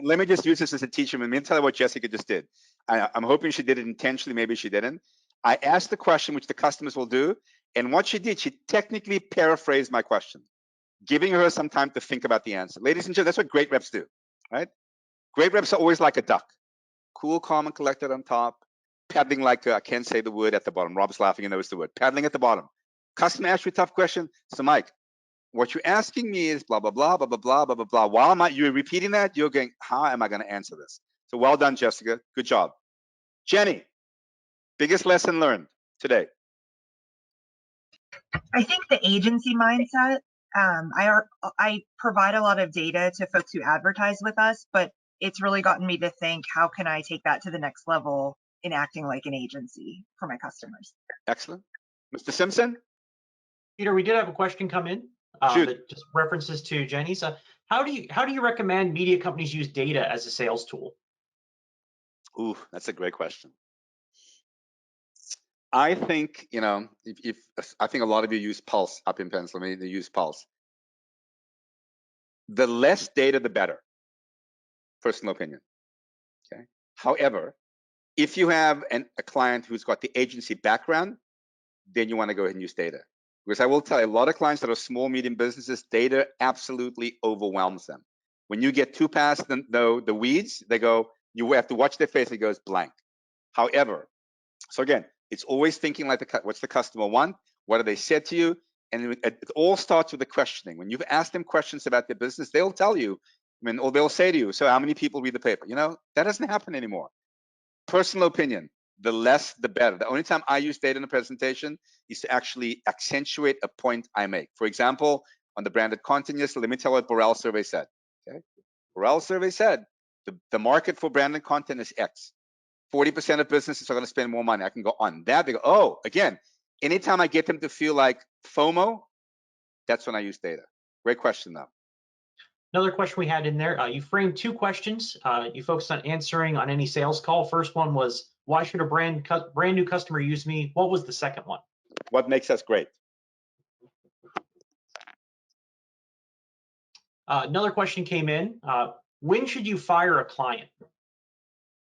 let me just use this as a teacher. Let me tell you what Jessica just did. I'm hoping she did it intentionally. Maybe she didn't. I asked the question, which the customers will do. And what she did, she technically paraphrased my question, giving her some time to think about the answer. Ladies and gentlemen, that's what great reps do, right? Great reps are always like a duck. Cool, calm, and collected on top. Paddling like, I can't say the word at the bottom. Rob's laughing, he knows the word. Paddling at the bottom. Customer asks you a tough question. So Mike, what you're asking me is blah, blah, blah, blah, blah, blah, blah, blah, blah. While you're repeating that, you're going, how am I going to answer this? So well done, Jessica. Good job. Jenny, biggest lesson learned today? I think the agency mindset. I provide a lot of data to folks who advertise with us, but it's really gotten me to think, how can I take that to the next level in acting like an agency for my customers? Excellent. Mr. Simpson? Peter, we did have a question come in. That just references to Jenny's. How do you recommend media companies use data as a sales tool? Ooh, that's a great question. I think, if I think a lot of you use Pulse up in Pennsylvania, they use Pulse. The less data, the better. Personal opinion. Okay. However, if you have a client who's got the agency background, then you want to go ahead and use data. Because I will tell you, a lot of clients that are small, medium businesses, data absolutely overwhelms them. When you get too past the weeds, they go, you have to watch their face, it goes blank. However, so again, it's always thinking like what's the customer want? What have they said to you? And it all starts with the questioning. When you've asked them questions about their business, they'll tell you, or they'll say to you, so how many people read the paper? That doesn't happen anymore. Personal opinion, the less, the better. The only time I use data in a presentation is to actually accentuate a point I make. For example, on the branded content, yes, let me tell you what Borrell survey said. Okay, Borrell survey said the market for branded content is X. 40% of businesses are going to spend more money. I can go on that. They go, oh, again, anytime I get them to feel like FOMO, that's when I use data. Great question, though. Another question we had in there, you framed two questions. You focused on answering on any sales call. First one was, why should a brand new customer use me? What was the second one? What makes us great? Another question came in. When should you fire a client?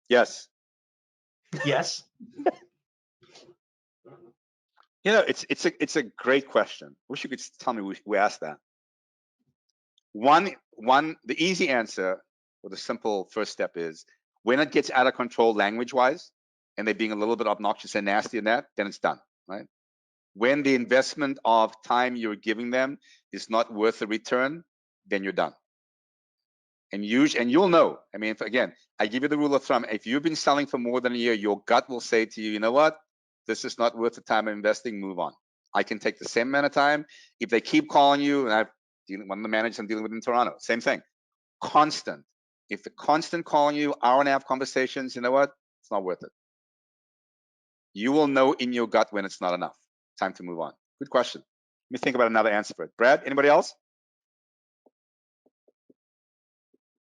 Yes. Yes. It's a great question. Wish you could tell me we asked that. The easy answer, or the simple first step is, when it gets out of control language-wise, and they're being a little bit obnoxious and nasty in that, then it's done, right? When the investment of time you're giving them is not worth the return, then you're done. And you'll know. I mean, again, I give you the rule of thumb. If you've been selling for more than a year, your gut will say to you, you know what? This is not worth the time of investing. Move on. I can take the same amount of time. If they keep calling you, and one of the managers I'm dealing with in Toronto, same thing. Constant. If the constant calling you, hour and a half conversations, you know what? It's not worth it. You will know in your gut when it's not enough. Time to move on. Good question. Let me think about another answer for it. Brad, anybody else?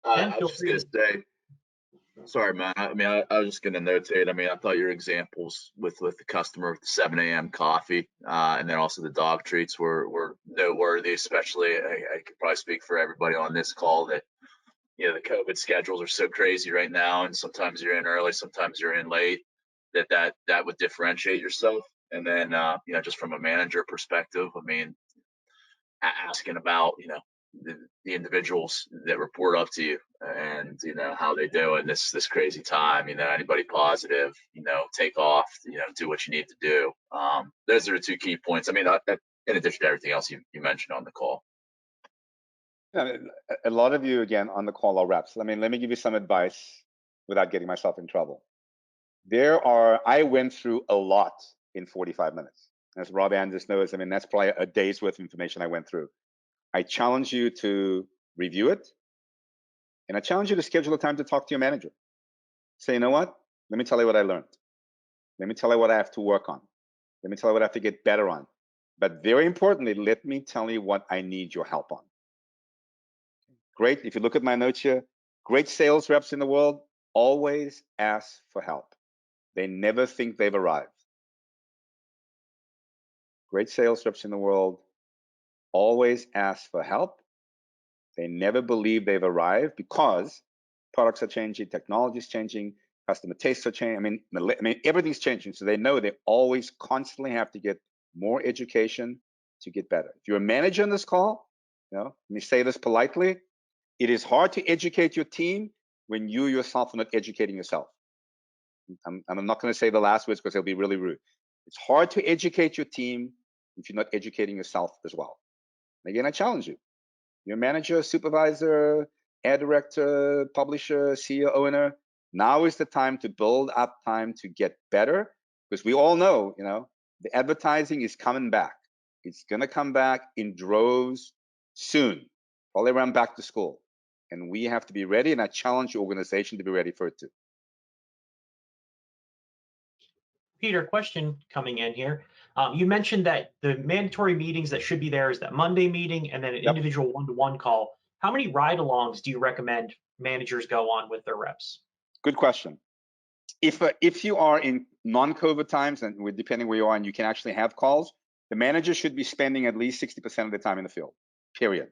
Ben, I was just going to say, sorry, man. I mean, I was just going to notate. I mean, I thought your examples with the customer with the 7 a.m. coffee and then also the dog treats were noteworthy, especially I could probably speak for everybody on this call that, you know, the COVID schedules are so crazy right now. And sometimes you're in early, sometimes you're in late, that would differentiate yourself. And then, you know, just from a manager perspective, I mean, asking about, you know, the individuals that report up to you and, you know, how they do in this crazy time, you know, anybody positive, you know, take off, you know, do what you need to do. Those are the two key points. I mean, in addition to everything else you mentioned on the call. Yeah, a lot of you, again, on the call are reps. I mean, let me give you some advice without getting myself in trouble. I went through a lot in 45 minutes. As Rob Anders knows, I mean, that's probably a day's worth of information I went through. I challenge you to review it, and I challenge you to schedule a time to talk to your manager. Say, you know what? Let me tell you what I learned. Let me tell you what I have to work on. Let me tell you what I have to get better on. But very importantly, let me tell you what I need your help on. Great. If you look at my notes here, great sales reps in the world always ask for help. They never think they've arrived. Great sales reps in the world always ask for help. They never believe they've arrived because products are changing, technology is changing, customer tastes are changing. I mean, everything's changing. So they know they always constantly have to get more education to get better. If you're a manager on this call, you know, let me say this politely, it is hard to educate your team when you yourself are not educating yourself. I'm not going to say the last words because they'll be really rude. It's hard to educate your team if you're not educating yourself as well. And again, I challenge you. You're a manager, supervisor, ad director, publisher, CEO, owner. Now is the time to build up time to get better, because we all know, you know, the advertising is coming back. It's going to come back in droves soon, probably around back to school. And we have to be ready, and I challenge your organization to be ready for it too. Peter, question coming in here. You mentioned that the mandatory meetings that should be there is that Monday meeting and then an individual one-to-one call. How many ride-alongs do you recommend managers go on with their reps? Good question. If you are in non-COVID times, and depending where you are, and you can actually have calls, the manager should be spending at least 60% of the time in the field, period.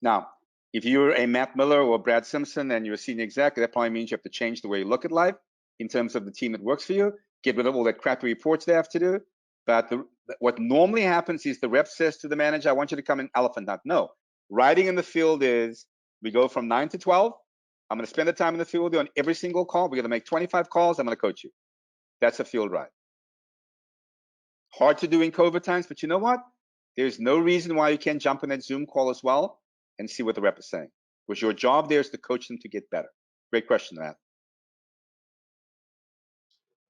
Now, if you're a Matt Miller or Brad Simpson and you're a senior exec, that probably means you have to change the way you look at life in terms of the team that works for you, get rid of all that crappy reports they have to do. But what normally happens is the rep says to the manager, I want you to come in elephant hunt. No, riding in the field is, we go from 9 to 12. I'm going to spend the time in the field on every single call. We're going to make 25 calls. I'm going to coach you. That's a field ride. Hard to do in COVID times, but you know what? There's no reason why you can't jump in that Zoom call as well and see what the rep is saying. Because your job there is to coach them to get better. Great question, Matt.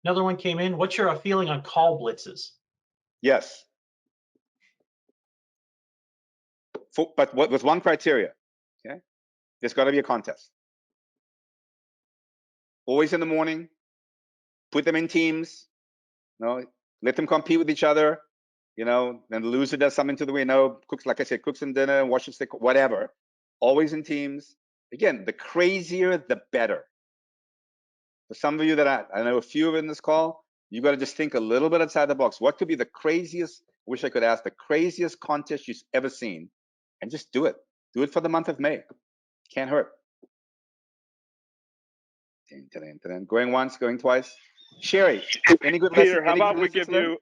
Another one came in. What's your feeling on call blitzes? Yes. But with one criteria, okay? There's got to be a contest. Always in the morning, put them in teams, you know, let them compete with each other, you know, then the loser does something to the winner, cooks, like I said, cooks some dinner, washes the, whatever. Always in teams. Again, the crazier, the better. For some of you that I know a few of in this call, you got to just think a little bit outside the box. What could be the craziest, I wish I could ask, the craziest contest you've ever seen, and just do it. Do it for the month of May. Can't hurt. Going once, going twice. Sherry, any good Peter, lessons? how about we give you?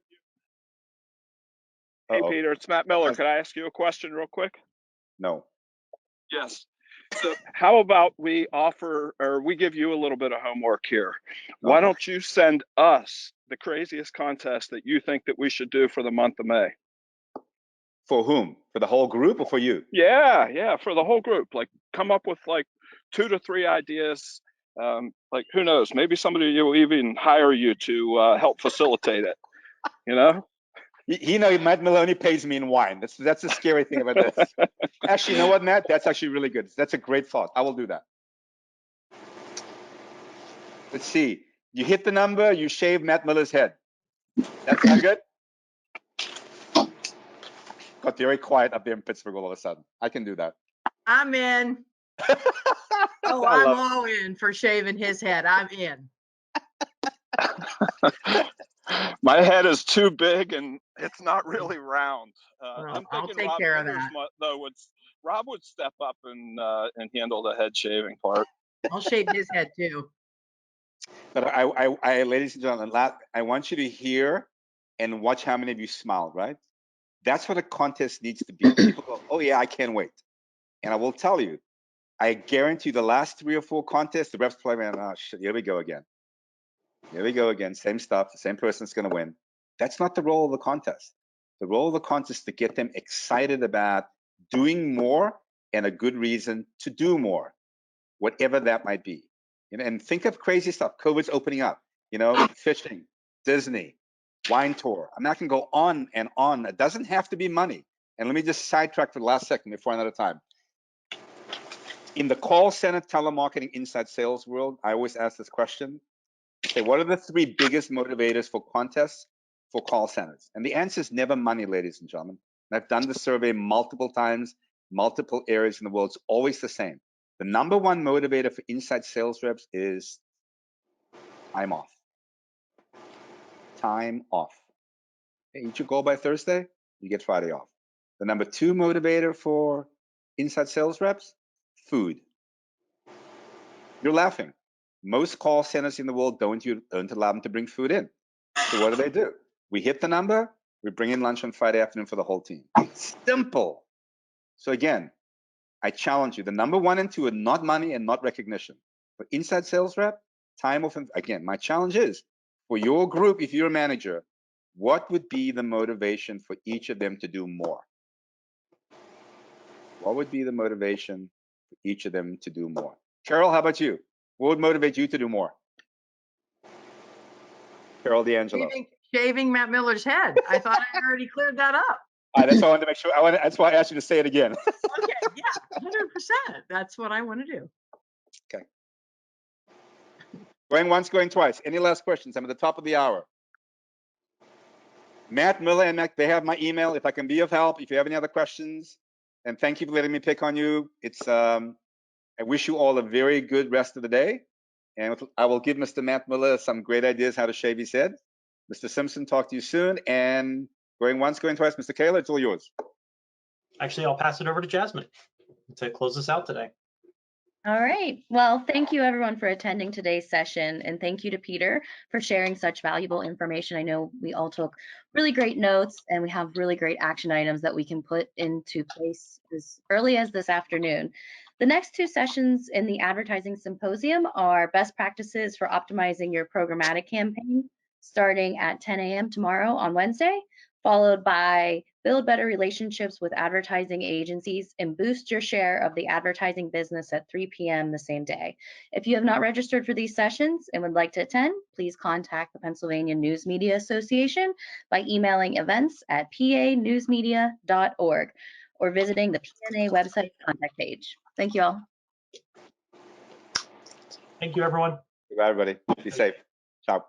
Hey, Peter, it's Matt Miller. Could I ask you a question real quick? No. Yes. So how about we offer, or we give you a little bit of homework here. Why don't you send us the craziest contest that you think that we should do for the month of May? For whom? For the whole group or for you? Yeah, for the whole group. Like, come up with like 2 to 3 ideas. Like, who knows? Maybe somebody will even hire you to help facilitate it. You know? Matt Maloney pays me in wine. That's the scary thing about this. Actually, you know what, Matt? That's actually really good. That's a great thought. I will do that. Let's see. You hit the number, you shave Matt Miller's head. That sound good? Got very quiet up there in Pittsburgh all of a sudden. I can do that. I'm in. Oh, I'm all in for shaving his head. I'm in. My head is too big and it's not really round. I'm I'll thinking take Rob care of Winters that. though Rob would step up and handle the head shaving part. I'll shave his head too. But I, ladies and gentlemen, I want you to hear and watch how many of you smiled, right? That's what a contest needs to be. People go, oh yeah, I can't wait. And I will tell you, I guarantee the last 3 or 4 contests, the reps play, man, oh shit, here we go again. Here we go again, same stuff, the same person's gonna win. That's not the role of the contest. The role of the contest is to get them excited about doing more and a good reason to do more, whatever that might be. And think of crazy stuff. COVID's opening up, fishing, Disney, wine tour. I'm not gonna go on and on. It doesn't have to be money. And let me just sidetrack for the last second before I run out of time. In the call center telemarketing inside sales world, I always ask this question. I say, what are the 3 biggest motivators for contests for call centers? And the answer is never money, ladies and gentlemen. And I've done the survey multiple times, multiple areas in the world. It's always the same. The number 1 motivator for inside sales reps is time off. Time off. Hey, eat your goal by Thursday, you get Friday off. The number 2 motivator for inside sales reps, food. You're laughing. Most call centers in the world don't allow them to bring food in. So what do? We hit the number, we bring in lunch on Friday afternoon for the whole team. Simple. So again, I challenge you. The number 1 and 2 are not money and not recognition. For inside sales rep, time off. Again, my challenge is for your group, if you're a manager, what would be the motivation for each of them to do more? What would be the motivation for each of them to do more? Carol, how about you? What would motivate you to do more? Carol D'Angelo. Shaving Matt Miller's head. I thought I already cleared that up. That's why I wanted to make sure. That's why I asked you to say it again. Okay, yeah, 100%. That's what I want to do. Okay. Going once, going twice. Any last questions? I'm at the top of the hour. Matt Miller and Matt, they have my email. If I can be of help, if you have any other questions, and thank you for letting me pick on you. It's I wish you all a very good rest of the day. And I will give Mr. Matt Miller some great ideas how to shave his head. Mr. Simpson, talk to you soon. And going once, going twice, Mr. Callout, it's all yours. Actually, I'll pass it over to Jasmine to close us out today. All right. Well, thank you everyone for attending today's session, and thank you to Peter for sharing such valuable information. I know we all took really great notes, and we have really great action items that we can put into place as early as this afternoon. The next 2 sessions in the advertising symposium are best practices for optimizing your programmatic campaign, starting at 10 a.m. tomorrow on Wednesday, followed by build better relationships with advertising agencies and boost your share of the advertising business at 3 p.m. the same day. If you have not registered for these sessions and would like to attend, please contact the Pennsylvania News Media Association by emailing events@panewsmedia.org or visiting the PNA website contact page. Thank you all. Thank you, everyone. Goodbye, everybody. Be safe. Ciao.